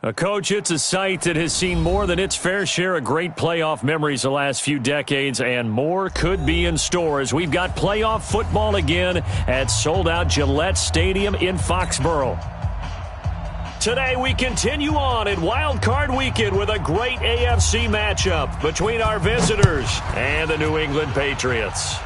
Coach, it's a site that has seen more than its fair share of great playoff memories the last few decades, and more could be in store as we've got playoff football again at sold-out Gillette Stadium in Foxborough. Today we continue on in Wildcard Weekend with a great AFC matchup between our visitors and the New England Patriots.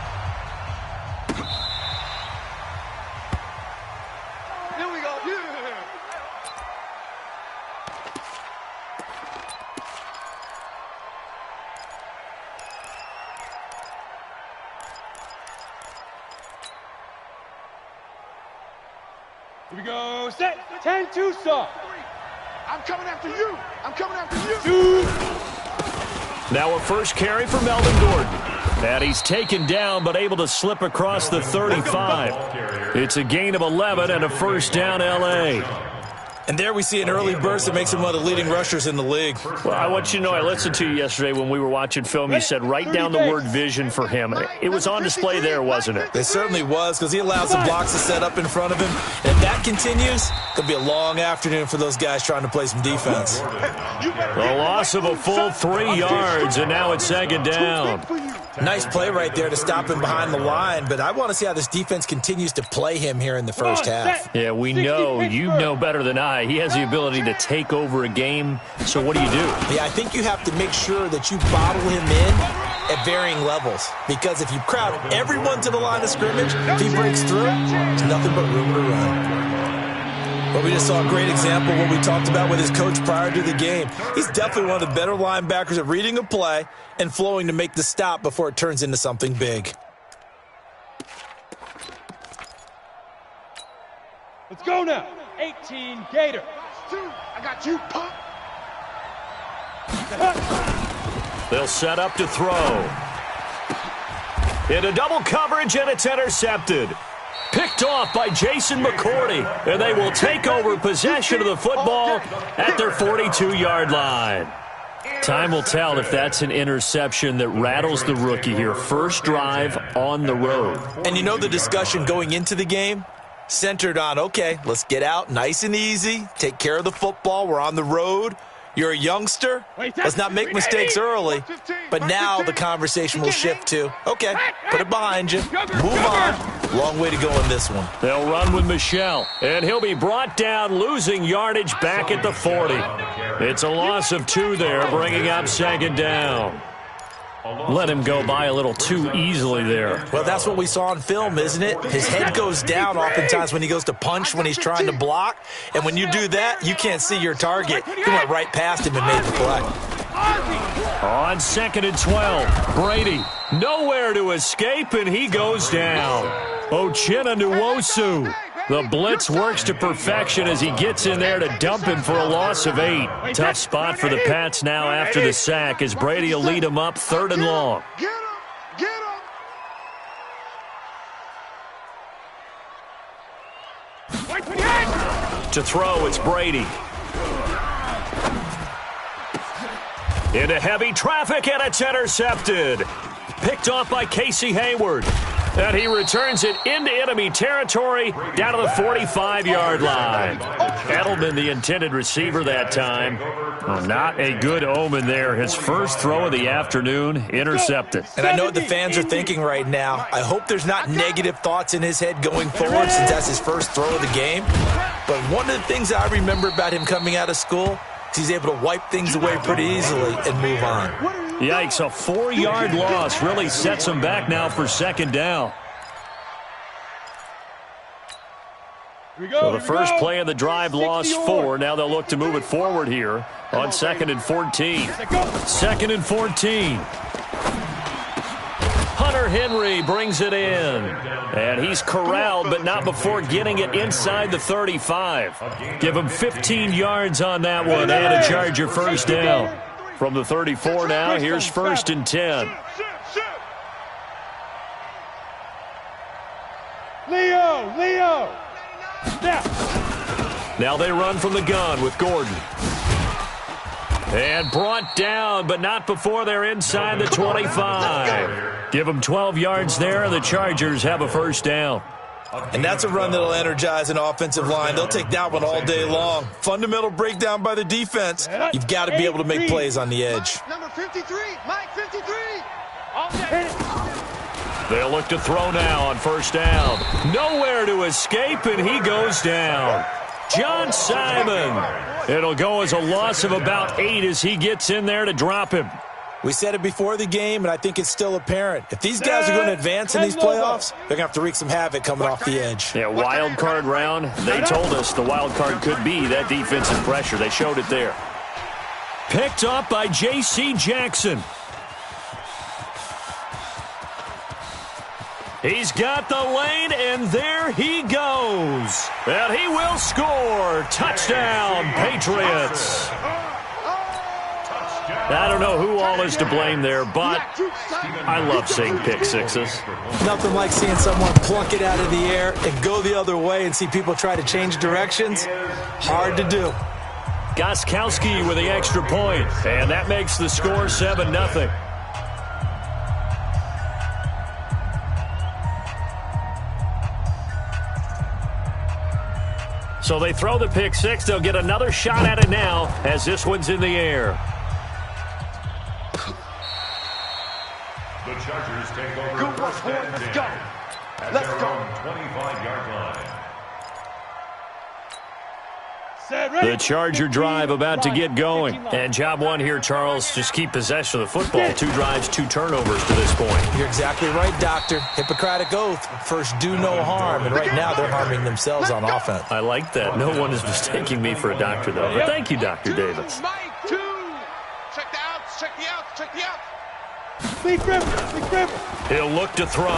Here we go, set, 10-2 stop. I'm coming after you. I'm coming after you. Now a first carry for Melvin Gordon. And he's taken down but able to slip across the 35. It's a gain of 11 and a first down L.A. And there we see an early burst that makes him one of the leading rushers in the league. Well, I want you to know, I listened to you yesterday when we were watching film. You said write down the word vision for him. It was on display there, wasn't it? It certainly was, because he allows the blocks to set up in front of him. And if that continues, it'll be a long afternoon for those guys trying to play some defense. The loss of a full 3 yards, and now it's second down. Nice play right there to stop him behind the line, but I want to see how this defense continues to play him here in the first half. Yeah, we know, you know better than I, he has the ability to take over a game, so what do? Yeah, I think you have to make sure that you bottle him in at varying levels, because if you crowd everyone to the line of scrimmage, if he breaks through, there's nothing but room to run. Well, we just saw a great example of what we talked about with his coach prior to the game. He's definitely one of the better linebackers at reading a play and flowing to make the stop before it turns into something big. Let's go now. 18 Gator. I got you, punk. They'll set up to throw. Into double coverage, and it's intercepted. Picked off by Jason McCourty, and they will take over possession of the football at their 42-yard line. Time will tell if that's an interception that rattles the rookie here. First drive on the road. And you know the discussion going into the game? Centered on, okay, let's get out nice and easy, take care of the football, we're on the road. You're a youngster, let's not make mistakes early. But now the conversation will shift to, okay, put it behind you, move on. Long way to go in this one. They'll run with Michelle, and he'll be brought down, losing yardage back at the 40. It's a loss of 2 there, bringing up second down. Let him go by a little too easily there. Well, that's what we saw on film, isn't it? His head goes down oftentimes when he goes to punch, when he's trying to block. And when you do that, you can't see your target. He went right past him and made the play. On 2nd and 12, Brady nowhere to escape, and he goes down. Uchenna Nwosu. The blitz works to perfection as he gets in there to dump him for a loss of 8. Tough spot for the Pats now after the sack as Brady will lead him up 3rd and long. Get him! To throw, it's Brady. Into heavy traffic, and it's intercepted. Picked off by Casey Hayward. And he returns it into enemy territory down to the 45-yard line. Edelman, the intended receiver that time. Oh, not a good omen there. His first throw of the afternoon, intercepted. And I know what the fans are thinking right now. I hope there's not negative thoughts in his head going forward since that's his first throw of the game. But one of the things that I remember about him coming out of school is he's able to wipe things away pretty easily and move on. Yikes, a 4-yard loss really sets him back now for second down. So the first play of the drive lost 4. Now they'll look to move it forward here on 2nd and 14. 2nd and 14. Hunter Henry brings it in. And he's corralled, but not before getting it inside the 35. Give him 15 yards on that one and a Charger first down. From the 34 now, here's 1st and 10. Leo! Step. Now they run from the gun with Gordon. And brought down, but not before they're inside the 25. Give them 12 yards there, and the Chargers have a first down. And that's a run that'll energize an offensive line. They'll take that one all day long. Fundamental breakdown by the defense. You've got to be able to make plays on the edge. Number 53, Mike 53. They'll look to throw now on first down. Nowhere to escape, and he goes down. John Simon. It'll go as a loss of about 8 as he gets in there to drop him. We said it before the game, and I think it's still apparent. If these guys are going to advance in these playoffs, they're going to have to wreak some havoc coming off the edge. Yeah, wild card round. They told us the wild card could be that defensive pressure. They showed it there. Picked up by J.C. Jackson. He's got the lane, and there he goes. And he will score. Touchdown, Patriots. I don't know who all is to blame there, but I love seeing pick sixes. Nothing like seeing someone pluck it out of the air and go the other way and see people try to change directions. Hard to do. Gostkowski with the extra point, and that makes the score 7-0. So they throw the pick six. They'll get another shot at it now as this one's in the air. The Chargers take over. Go, let's go. Let's go. 25-yard line. The Charger drive about to get going. And job one here, Charles, just keep possession of the football. 2 drives, 2 turnovers to this point. You're exactly right, Doctor. Hippocratic oath. First, do no harm. And right now, they're harming themselves on offense. I like that. No one is mistaking me for a doctor, though. But thank you, Dr. Davis. Mike, 2. Check the outs, check the outs, check the outs. Big rip. He'll look to throw.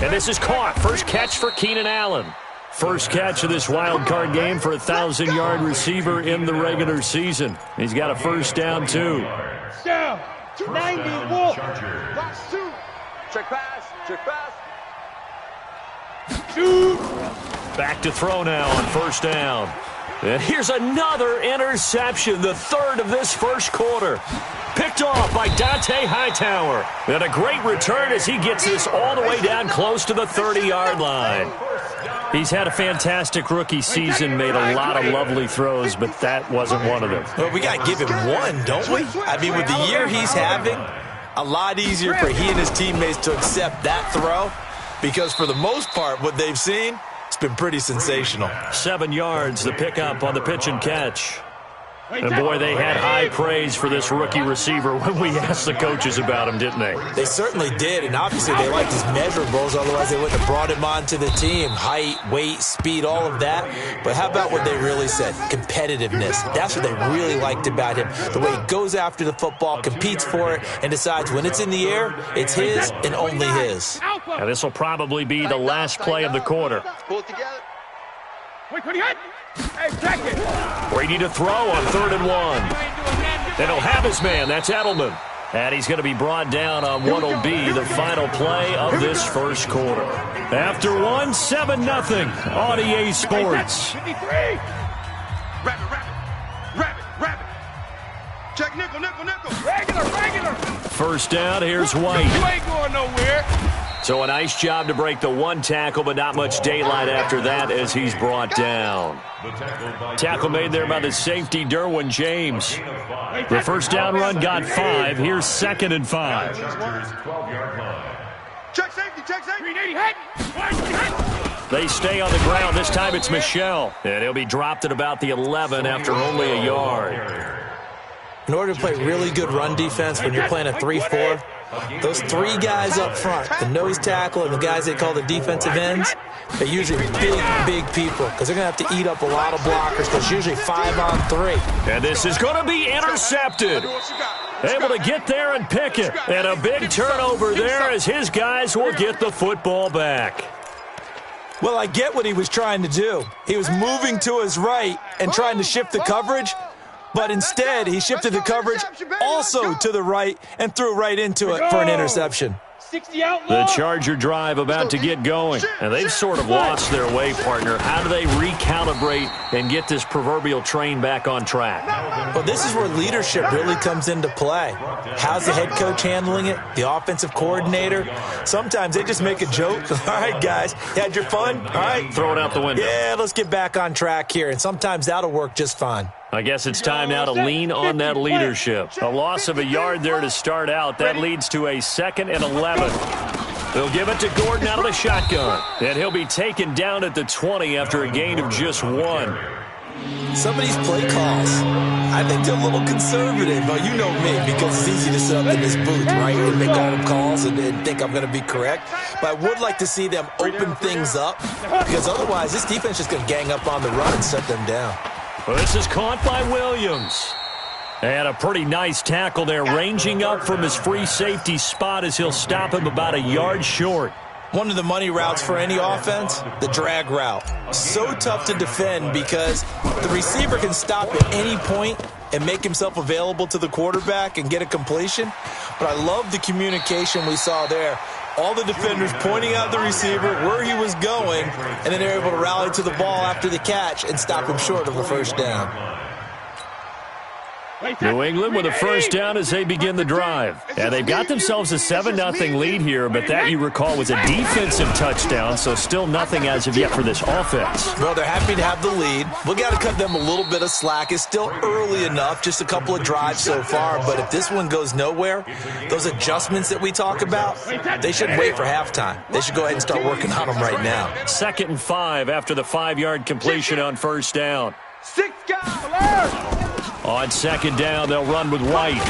And this is caught. First catch for Keenan Allen. First catch of this wild card game for a 1,000-yard receiver in the regular season. He's got a first down, too. Down. 90 Wolf. Box 2. Check pass, check pass. Shoot. Back to throw now on first down. And here's another interception, the 3rd of this first quarter. Picked off by Dante Hightower. And a great return as he gets this all the way down close to the 30-yard line. He's had a fantastic rookie season, made a lot of lovely throws, but that wasn't one of them. Well, we got to give him one, don't we? I mean, with the year he's having, a lot easier for he and his teammates to accept that throw because for the most part, what they've seen, it's been pretty sensational. 7 yards, the pickup on the pitch and catch. And, boy, they had high praise for this rookie receiver when we asked the coaches about him, didn't they? They certainly did, and obviously they liked his measurables, otherwise they wouldn't have brought him onto the team. Height, weight, speed, all of that. But how about what they really said? Competitiveness. That's what they really liked about him. The way he goes after the football, competes for it, and decides when it's in the air, it's his and only his. Now, this will probably be the last play of the quarter. Pull it together. Wait, what do you got? Hey, check it. Brady to throw on 3rd and 1. And he'll have his man. That's Edelman. And he's going to be brought down on what will be the final play of this first quarter. After 1, 7-0 on EA Sports. 53. Rabbit. Check nickel. Regular. First down, here's White. You ain't going nowhere. So a nice job to break the 1 tackle, but not much daylight after that as he's brought down. Tackle made there by the safety, Derwin James. The first down run got 5. Here's 2nd and 5. Check safety. 380 hit. They stay on the ground. This time it's Michelle. And he'll be dropped at about the 11 after only a yard. In order to play really good run defense when you're playing a 3-4, those 3 guys up front, the nose tackle and the guys they call the defensive ends, they're usually big people because they're going to have to eat up a lot of blockers because usually 5 on 3. And this is going to be intercepted. Able to get there and pick it. And a big turnover there as his guys will get the football back. Well, I get what he was trying to do. He was moving to his right and trying to shift the coverage. But instead, he shifted the coverage also to the right and threw right into it for an interception. 60 out The low. Charger drive about to get going. And they've sort of lost their way, partner. How do they recalibrate and get this proverbial train back on track? Well, this is where leadership really comes into play. How's the head coach handling it? The offensive coordinator? Sometimes they just make a joke. All right, guys, you had your fun? All right. Throw it out the window. Yeah, let's get back on track here. And sometimes that'll work just fine. I guess it's time now to lean on that leadership. A loss of a yard there to start out. That leads to a 2nd and 11. They'll give it to Gordon out of the shotgun. And he'll be taken down at the 20 after a gain of just 1. Some of these play calls, I think they're a little conservative. But you know me, because it's easy to sit up in this booth, right, and make all the calls and think I'm going to be correct. But I would like to see them open things up, because otherwise this defense is going to gang up on the run and shut them down. Well, this is caught by Williams. And a pretty nice tackle there, ranging up from his free safety spot as he'll stop him about a yard short. One of the money routes for any offense, the drag route. So tough to defend because the receiver can stop at any point and make himself available to the quarterback and get a completion. But I love the communication we saw there. All the defenders pointing out the receiver, where he was going, and then they're able to rally to the ball after the catch and stop him short of a first down. New England with a first down as they begin the drive. And they've got themselves a 7-0 lead here, but that, you recall, was a defensive touchdown, so still nothing as of yet for this offense. Well, they're happy to have the lead. We got to cut them a little bit of slack. It's still early enough, just a couple of drives so far, but if this one goes nowhere, those adjustments that we talk about, they shouldn't wait for halftime. They should go ahead and start working on them right now. 2nd and 5 after the 5-yard completion on first down. 6 guys. On 2nd down, they'll run with White.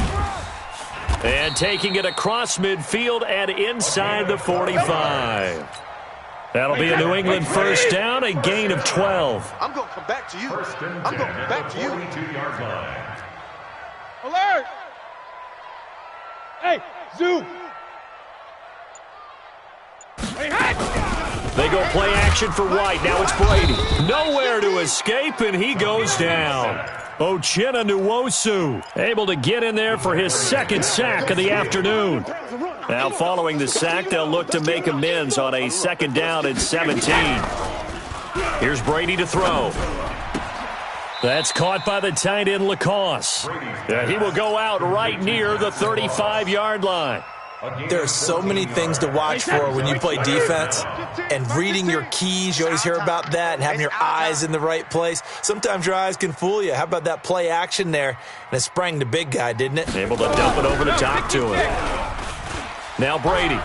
And taking it across midfield and inside the 45. That'll be a New England first down, a gain of 12. I'm going to come back to you. I'm going to come back to you. 42-yard line. Alert! Hey, Zoo! Hey, hot! They go play action for White. Now it's Brady. Nowhere to escape, and he goes down. Uchenna Nwosu able to get in there for his 2nd sack of the afternoon. Now following the sack, they'll look to make amends on a 2nd down and 17. Here's Brady to throw. That's caught by the tight end Lacoste. He will go out right near the 35-yard line. There are so many things to watch for when you play defense, and reading your keys, you always hear about that, and having your eyes in the right place. Sometimes your eyes can fool you. How about that play action there? And it sprang the big guy, didn't it? Able to dump it over the top to him. Now Brady.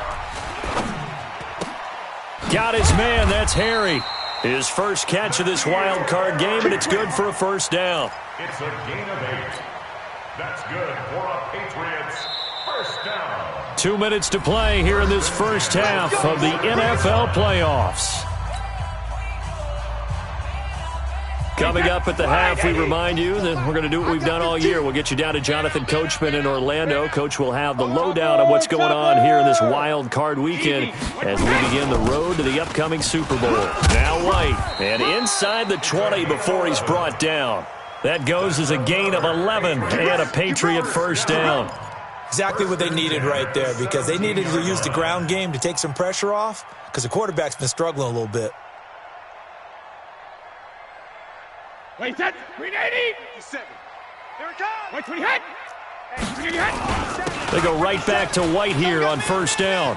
Got his man, that's Harry. His first catch of this wild card game, and it's good for a first down. It's a gain of 8. That's good for a Patriots first down. 2 minutes to play here in this first half of the NFL playoffs. Coming up at the half, we remind you that we're going to do what we've done all year. We'll get you down to Jonathan Coachman in Orlando. Coach will have the lowdown on what's going on here in this wild card weekend as we begin the road to the upcoming Super Bowl. Now White, and inside the 20 before he's brought down. That goes as a gain of 11 and a Patriot first down. Exactly what they needed right there, because they needed to use the ground game to take some pressure off, because the quarterback's been struggling a little bit. Wait, that 380. 7. Here it comes. Wait, 20 hit. They go right back to White here on first down.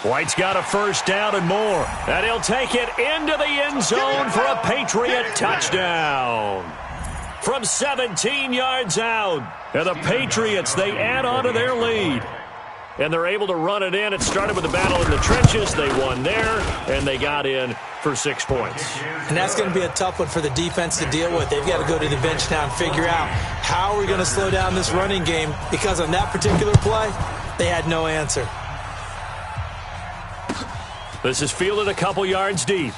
White's got a first down and more. And he'll take it into the end zone for a Patriot touchdown. From 17 yards out. And the Patriots, they add on to their lead. And they're able to run it in. It started with a battle in the trenches. They won there, and they got in for 6 points. And that's going to be a tough one for the defense to deal with. They've got to go to the bench now and figure out how are we going to slow down this running game, because on that particular play, they had no answer. This is fielded a couple yards deep.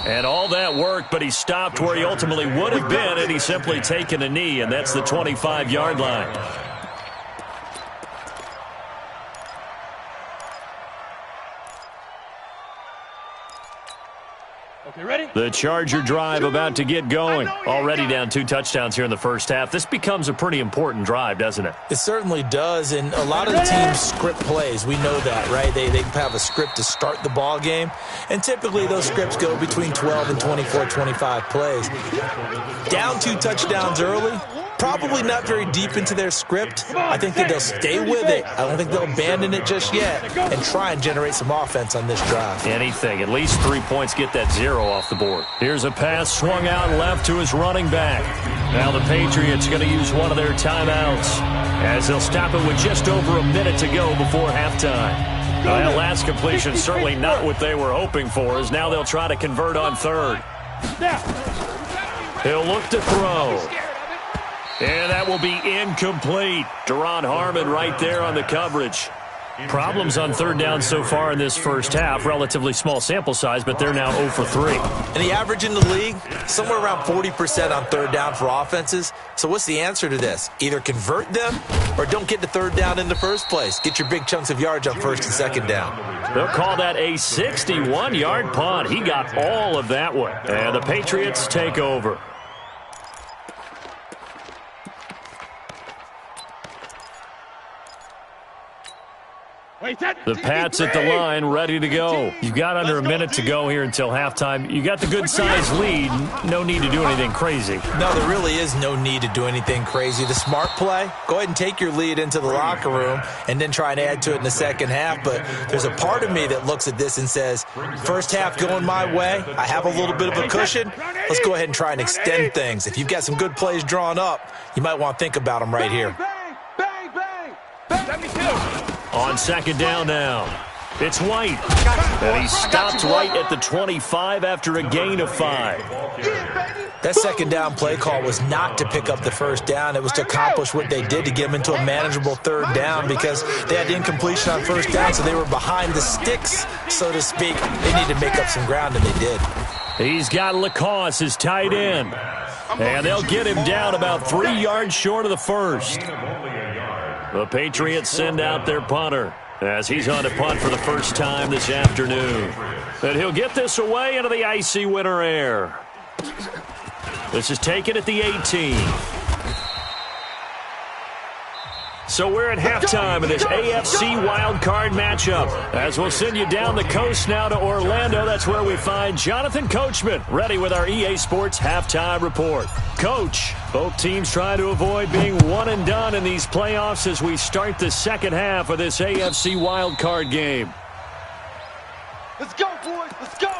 And all that worked, but he stopped where he ultimately would have been, and he's simply taken a knee, and that's the 25-yard line. Okay, ready? The Charger drive about to get going. Already down 2 touchdowns here in the first half. This becomes a pretty important drive, doesn't it? It certainly does, and a lot of the teams script plays. We know that, right? They have a script to start the ball game, and typically those scripts go between 12 and 24, 25 plays. Down 2 touchdowns early, probably not very deep into their script. I think that they'll stay with it. I don't think they'll abandon it just yet and try and generate some offense on this drive. Anything. At least 3 points, get that 0 off the board. Here's a pass swung out left to his running back. Now the Patriots going to use one of their timeouts as they'll stop it with just over a minute to go before halftime. That last completion certainly not what they were hoping for, as now they'll try to convert on third. He'll look to throw. And that will be incomplete. Deron Harmon right there on the coverage. Problems on third down so far in this first half. Relatively small sample size, but they're now 0 for 3. And the average in the league, somewhere around 40% on third down for offenses. So what's the answer to this? Either convert them or don't get to third down in the first place. Get your big chunks of yards on first and second down. They'll call that a 61-yard punt. He got all of that one. And the Patriots take over. The Pats at the line, ready to go. You've got under a minute to go here until halftime. You got the good-sized lead. No need to do anything crazy. No, there really is no need to do anything crazy. The smart play, go ahead and take your lead into the locker room and then try and add to it in the second half. But there's a part of me that looks at this and says, first half going my way, I have a little bit of a cushion. Let's go ahead and try and extend things. If you've got some good plays drawn up, you might want to think about them right here. Bang, bang, bang. Let me too. On second down now, it's White. And he stopped right at the 25 after a gain of 5. That second down play call was not to pick up the first down. It was to accomplish what they did, to get them into a manageable third down, because they had incompletion on first down, so they were behind the sticks, so to speak. They needed to make up some ground, and they did. He's got Lacoste, his tight end. And they'll get him down about 3 yards short of the first. The Patriots send out their punter as he's on to punt for the first time this afternoon. And he'll get this away into the icy winter air. This is taken at the 18. So we're at halftime of this AFC Wildcard matchup. As we'll send you down the coast now to Orlando, that's where we find Jonathan Coachman, ready with our EA Sports Halftime Report. Coach, both teams trying to avoid being one and done in these playoffs as we start the second half of this AFC Wildcard game. Let's go, boys. Let's go.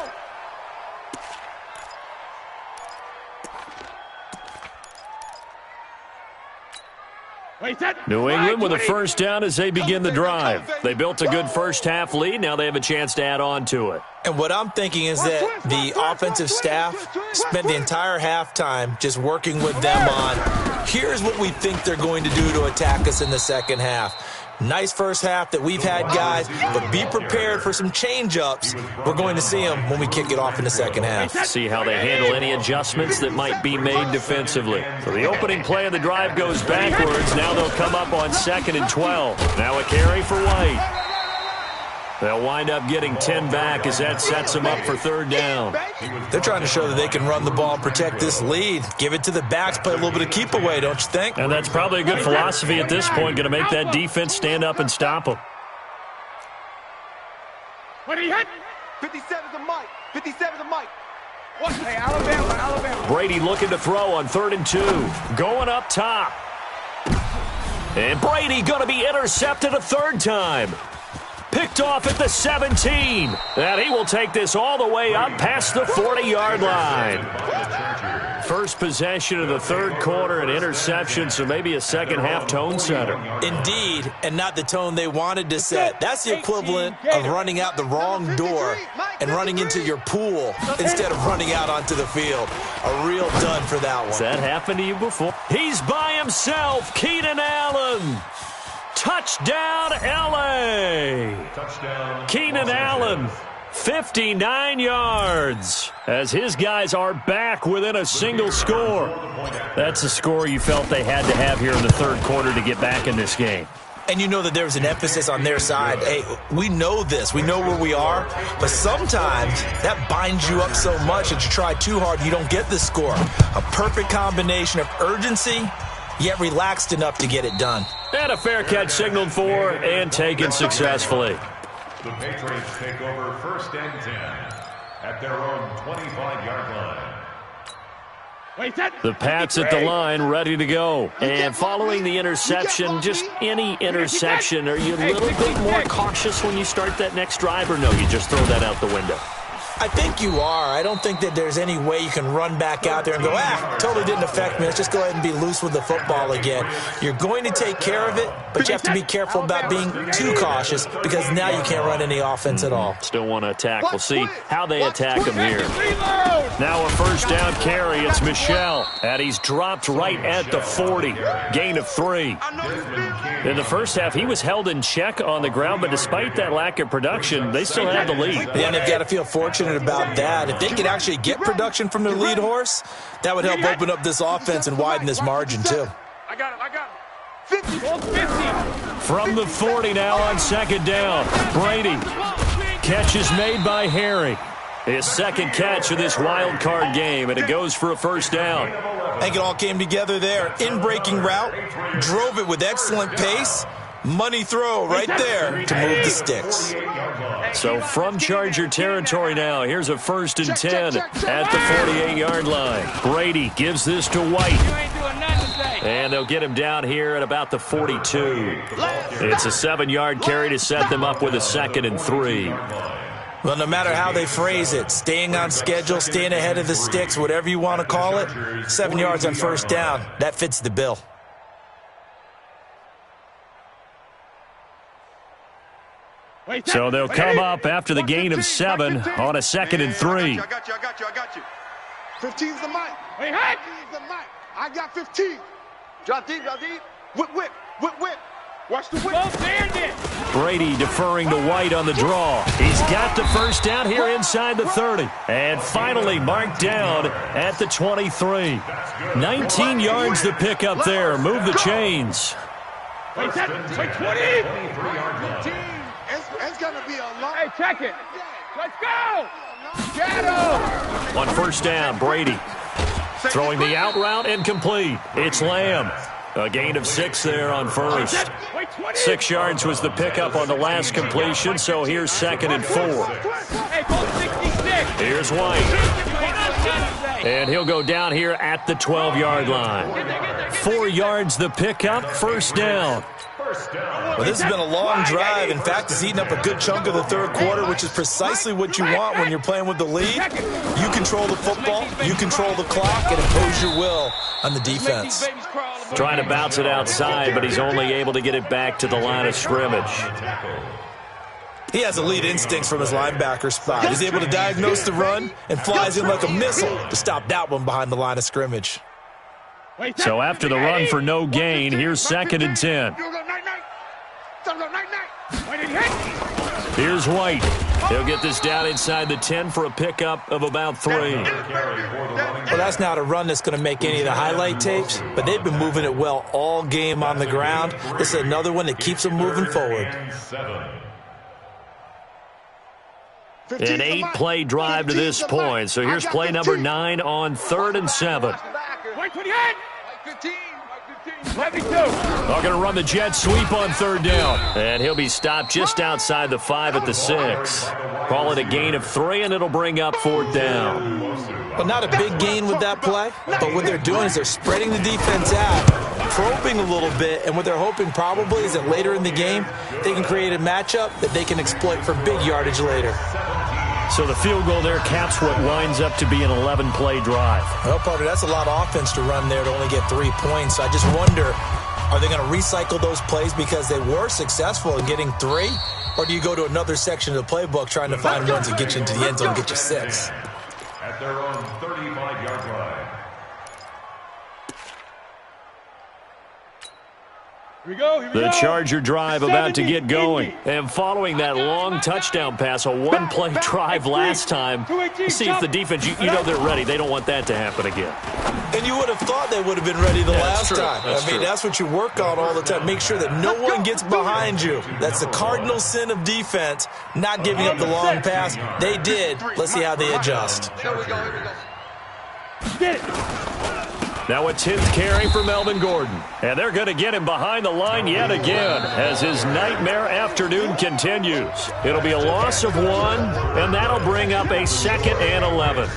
New England with a first down as they begin the drive. They built a good first half lead. Now they have a chance to add on to it. And what I'm thinking is that the offensive staff spent the entire halftime just working with them on, here's what we think they're going to do to attack us in the second half. Nice first half that we've had, guys, but be prepared for some change-ups. We're going to see them when we kick it off in the second half. See how they handle any adjustments that might be made defensively. So the opening play of the drive goes backwards. Now they'll come up on 2nd and 12. Now a carry for White. They'll wind up getting 10 back as that sets them up for third down. They're trying to show that they can run the ball and protect this lead. Give it to the backs, play a little bit of keep away, don't you think? And that's probably a good philosophy at this point, going to make that defense stand up and stop them. What did he hit? 57's a Mike. 57's a Mike. What? Hey, Alabama. Brady looking to throw on 3rd and 2. Going up top. And Brady going to be intercepted a third time. Picked off at the 17. And he will take this all the way up past the 40-yard line. First possession of the third quarter, an interception, so maybe a second half tone setter. Indeed, and not the tone they wanted to set. That's the equivalent of running out the wrong door and running into your pool instead of running out onto the field. A real dud for that one. Has that happened to you before? He's by himself, Keenan Allen. Touchdown, L.A. Keenan Allen, 59 yards, as his guys are back within a single score. That's a score you felt they had to have here in the third quarter to get back in this game. and you know that there's an emphasis on their side. Hey, we know this. We know where we are. But sometimes that binds you up so much that you try too hard, you don't get the score. A perfect combination of urgency, yet relaxed enough to get it done. And a fair catch signaled for and taken successfully. The Patriots take over 1st and 10 at their own 25-yard line. The Pats at the line, ready to go. And following the interception, just any interception, are you a little bit more cautious when you start that next drive, or no, you just throw that out the window? I think you are. I don't think that there's any way you can run back out there and go, totally didn't affect me. Let's just go ahead and be loose with the football again. You're going to take care of it, but you have to be careful about being too cautious because now you can't run any offense at all. Still want to attack. We'll see how they attack him here. Now a first down carry. It's Michel, and he's dropped right at the 40. Gain of 3. In the first half, he was held in check on the ground, but despite that lack of production, they still have the lead. And they've got to feel fortunate about that. If they could actually get production from their lead horse, that would help open up this offense and widen this margin too. I got him. 50. From the 40 now on 2nd down. Brady. Catch is made by Harry. His 2nd catch of this wild card game, and it goes for a first down. I think it all came together there. In-breaking route, drove it with excellent pace. Money throw right there to move the sticks. So from Charger territory now, here's a 1st and 10 at the 48-yard line. Brady gives this to White. And they'll get him down here at about the 42. It's a 7-yard carry to set them up with a 2nd and 3. Well, no matter how they phrase it, staying on schedule, staying ahead of the sticks, whatever you want to call it, 7 yards on first down, that fits the bill. So they'll come up after the gain of 7 on a 2nd and 3. I got you. 15's the mic. Hey, hey! 15's the mic. I got 15. Drop deep. Whip. Watch the whip. Brady deferring to White on the draw. He's got the first down here inside the 30. And finally marked down at the 23. 19 yards to pick up there. Move the chains. Wait, 20. It's going to be a long. Hey, check it. Let's go. Get him. On first down, Brady throwing the out route and complete. It's Lamb. A gain of 6 there on first. 6 yards was the pickup on the last completion, so here's 2nd and 4. Here's White. And he'll go down here at the 12-yard line. 4 yards the pickup, first down. Well, this has been a long drive. In fact, it's eaten up a good chunk of the 3rd quarter, which is precisely what you want when you're playing with the lead. You control the football, you control the clock, and impose your will on the defense. Trying to bounce it outside, but he's only able to get it back to the line of scrimmage. He has elite instincts from his linebacker spot. He's able to diagnose the run and flies in like a missile to stop that one behind the line of scrimmage. So after the run for no gain, here's 2nd and 10. Here's White. He'll get this down inside the 10 for a pickup of about 3. Well, that's not a run that's going to make any of the highlight tapes, but they've been moving it well all game on the ground. This is another one that keeps them moving forward. An 8-play drive to this point. So here's play number 9 on 3rd and 7. They're going to run the jet sweep on 3rd down. And he'll be stopped just outside the 5 at the 6. Call it a gain of 3, and it'll bring up 4th down. Well, not a big gain with that play, but what they're doing is they're spreading the defense out, probing a little bit, and what they're hoping probably is that later in the game, they can create a matchup that they can exploit for big yardage later. So the field goal there caps what winds up to be an 11-play drive. Well, Potter, that's a lot of offense to run there to only get 3 points. I just wonder, are they going to recycle those plays because they were successful in getting 3? Or do you go to another section of the playbook trying to find ones that get you into the end zone and get you 6? At their own 35-yard line. The Charger drive about to get going. And following that long touchdown pass, a one-play drive last time, see if the defense, you know they're ready. They don't want that to happen again. And you would have thought they would have been ready the last time. That's what you work on all the time. Make sure that no one gets behind you. That's the cardinal sin of defense, not giving up the long pass. They did. Let's see how they adjust. Here we go. Get it. Now a 10th carry for Melvin Gordon. And they're going to get him behind the line yet again as his nightmare afternoon continues. It'll be a loss of 1, and that'll bring up a 2nd and 11.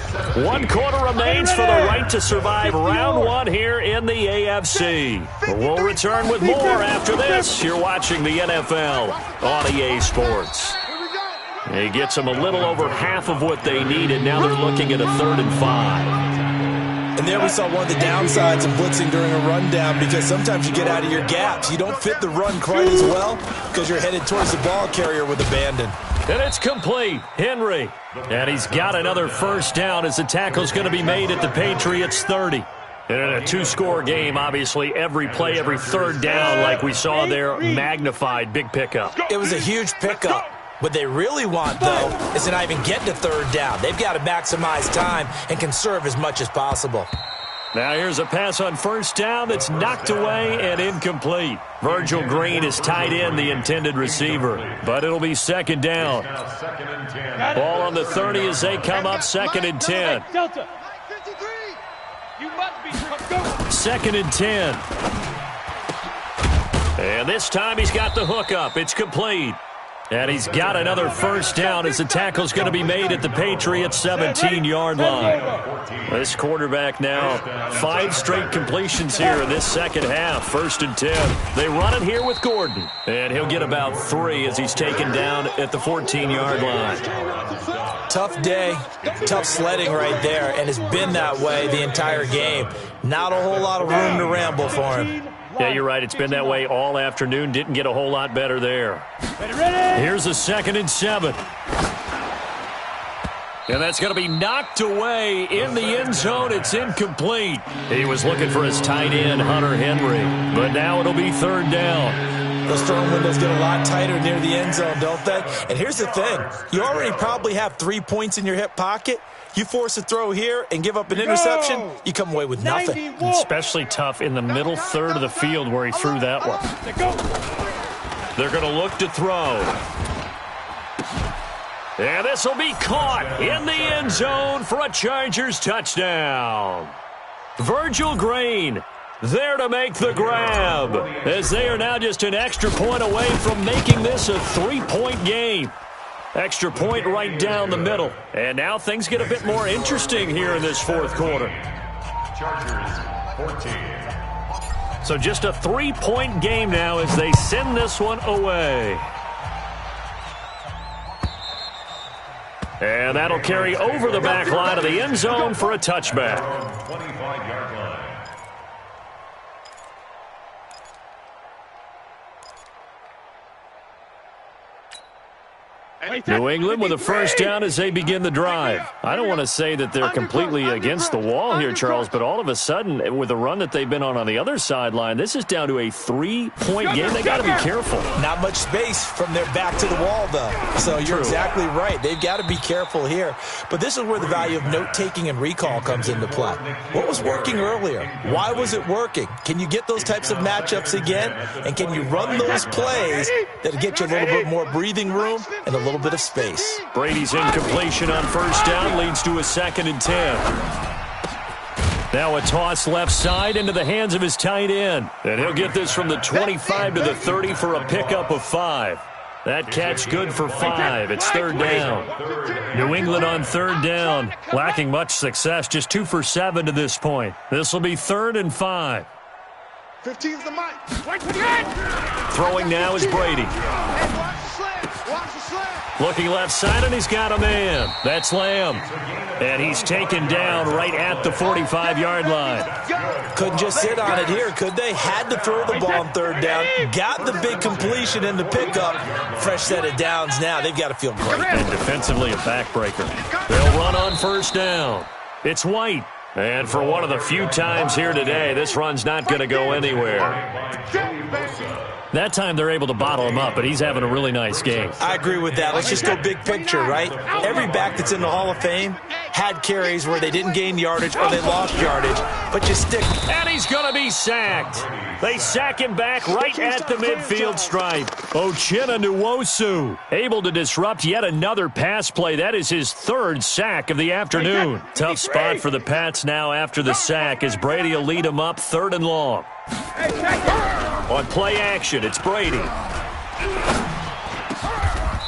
1 quarter remains for the right to survive round 1 here in the AFC. We'll return with more after this. You're watching the NFL on EA Sports. He gets them a little over half of what they needed. Now they're looking at a 3rd and 5. And there we saw one of the downsides of blitzing during a rundown, because sometimes you get out of your gaps. You don't fit the run quite as well because you're headed towards the ball carrier with abandon. And it's complete. Henry. And he's got another first down as the tackle's going to be made at the Patriots 30. And in a 2-score game, obviously, every play, every 3rd down, like we saw there, magnified. Big pickup. It was a huge pickup. What they really want, though, is to not even get to 3rd down. They've got to maximize time and conserve as much as possible. Now here's a pass on first down that's knocked away and incomplete. Virgil Green is tied in, the intended receiver, but it'll be 2nd down. Ball on the 30 as they come up, 2nd and 10. Delta. You must be. Go. 2nd and 10. And this time he's got the hook up. It's complete. And he's got another first down as the tackle's going to be made at the Patriots' 17-yard line. This quarterback now, 5 straight completions here in this second half. 1st and 10. They run it here with Gordon. And he'll get about 3 as he's taken down at the 14-yard line. Tough day, tough sledding right there, and it's been that way the entire game. Not a whole lot of room to ramble for him. Yeah, you're right. It's been that way all afternoon. Didn't get a whole lot better there. Here's a 2nd and 7. And that's going to be knocked away in the end zone. It's incomplete. He was looking for his tight end, Hunter Henry. But now it'll be 3rd down. Those throwing windows get a lot tighter near the end zone, don't they? And here's the thing. You already probably have 3 points in your hip pocket. You force a throw here and give up an interception, you come away with nothing. Especially tough in the middle 3rd of the field where he threw that one. They're going to look to throw. And this will be caught in the end zone for a Chargers touchdown. Virgil Green there to make the grab, as they are now just an extra point away from making this a 3-point game. Extra point right down the middle. And now things get a bit more interesting here in this 4th quarter. Chargers 14. So just a 3-point game now as they send this one away. And that'll carry over the back line of the end zone for a touchback. 25-yard line. New England with a first down as they begin the drive. I don't want to say that they're completely against the wall here, Charles, but all of a sudden, with the run that they've been on the other sideline, this is down to a 3-point game. They got to be careful. Not much space from their back to the wall, though. So you're exactly right. They've got to be careful here. But this is where the value of note-taking and recall comes into play. What was working earlier? Why was it working? Can you get those types of matchups again? And can you run those plays that'll get you a little bit more breathing room and a little bit of space? Brady's incompletion on first down leads to a 2nd and 10. Now a toss left side into the hands of his tight end. And he'll get this from the 25 to the 30 for a pickup of 5. That catch good for 5. It's 3rd down. New England on 3rd down. Lacking much success. Just 2 for 7 to this point. This will be 3rd and 5. 15's the mic. Throwing now is Brady. Looking left side, and he's got a man. That's Lamb. And he's taken down right at the 45-yard line. Couldn't just sit on it here, could they? Had to throw the ball on 3rd down. Got the big completion in the pickup. Fresh set of downs now. They've got to feel great. And defensively, a backbreaker. They'll run on first down. It's White. And for one of the few times here today, this run's not going to go anywhere. That time they're able to bottle him up, but he's having a really nice game. I agree with that. Let's just go big picture, right? Every back that's in the Hall of Fame had carries where they didn't gain yardage or they lost yardage, but you stick. And he's going to be sacked. They sack him back right at the midfield stripe. Uchenna Nwosu able to disrupt yet another pass play. That is his third sack of the afternoon. Tough spot for the Pats now after the sack as Brady will lead him up 3rd and long. On play action, it's Brady.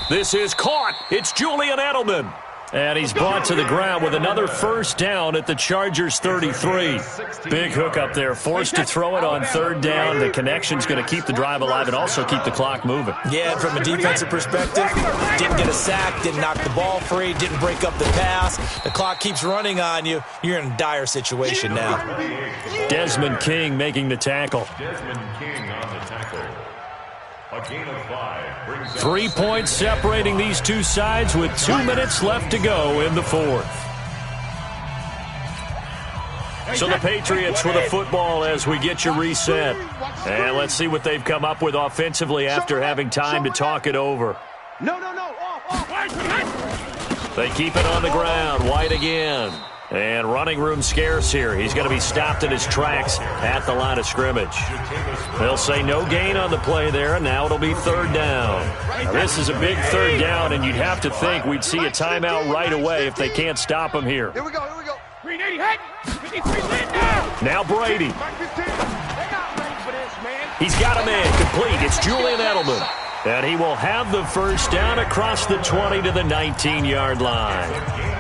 This is caught. It's Julian Edelman. And he's brought to the ground with another first down at the Chargers' 33. Big hook up there, forced to throw it on 3rd down. The connection's going to keep the drive alive and also keep the clock moving. Yeah, and from a defensive perspective, didn't get a sack, didn't knock the ball free, didn't break up the pass. The clock keeps running on you. You're in a dire situation now. Desmond King making the tackle. Desmond King on the tackle. A gain of 5 brings 3 points separating these two sides with 2 minutes left to go in the 4th. So the Patriots with a football as we get you reset. And let's see what they've come up with offensively after having time to talk it over. No. They keep it on the ground. White again. And running room scarce here. He's going to be stopped in his tracks at the line of scrimmage. They'll say no gain on the play there, and now it'll be 3rd down. Now, this is a big 3rd down, and you'd have to think we'd see a timeout right away if they can't stop him here. Here we go. 380 hit. 53 lit now. Now Brady. He's got a man complete. It's Julian Edelman. And he will have the first down across the 20 to the 19-yard line.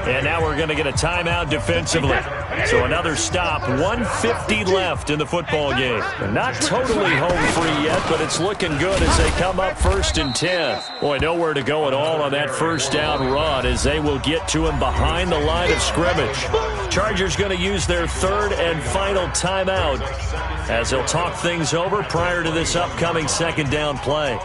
And now we're going to get a timeout defensively. So another stop, 1:50 left in the football game. They're not totally home free yet, but it's looking good as they come up 1st and 10. Boy, nowhere to go at all on that first down run as they will get to him behind the line of scrimmage. Chargers going to use their 3rd and final timeout as they'll talk things over prior to this upcoming 2nd down play.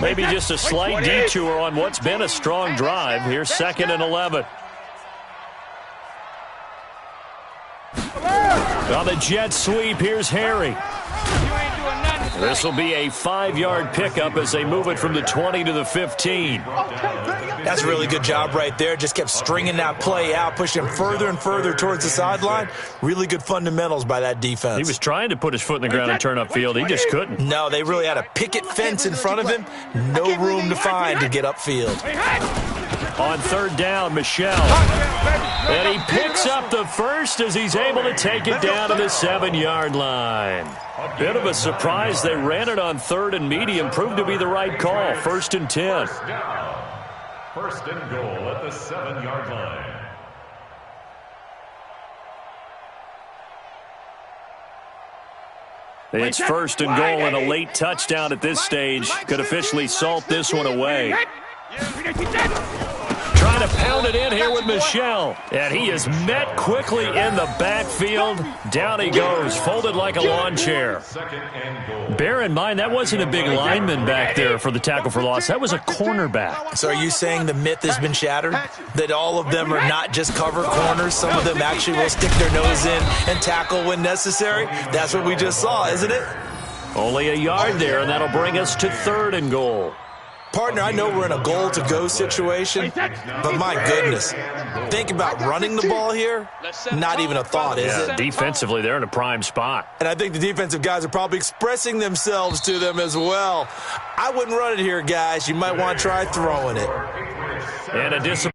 Maybe just a slight detour on what's been a strong drive. Here's 2nd and 11. On the jet sweep, here's Harry. This will be a 5-yard pickup as they move it from the 20 to the 15. That's a really good job right there. Just kept stringing that play out, pushing him further and further towards the sideline. Really good fundamentals by that defense. He was trying to put his foot in the ground and turn upfield. He just couldn't. No, they really had a picket fence in front of him. No room to find to get upfield. On 3rd down, Michel. And he picks up the first as he's able to take it down to the 7-yard line. Bit of a surprise. They ran it on 3rd and medium. Proved to be the right call. 1st and 10. 1st and goal at the 7-yard line. It's 1st and goal, and a late touchdown at this stage could officially salt this one away. Trying to pound it in here with Michel. And he is met quickly in the backfield. Down he goes, folded like a lawn chair. Bear in mind, that wasn't a big lineman back there for the tackle for loss. That was a cornerback. So are you saying the myth has been shattered? That all of them are not just cover corners? Some of them actually will stick their nose in and tackle when necessary? That's what we just saw, isn't it? Only a yard there, and that'll bring us to 3rd and goal. Partner, I know we're in a goal-to-go situation, but my goodness, think about running the ball here, not even a thought, is it? Defensively, they're in a prime spot. And I think the defensive guys are probably expressing themselves to them as well. I wouldn't run it here, guys. You might want to try throwing it. And a disappointment.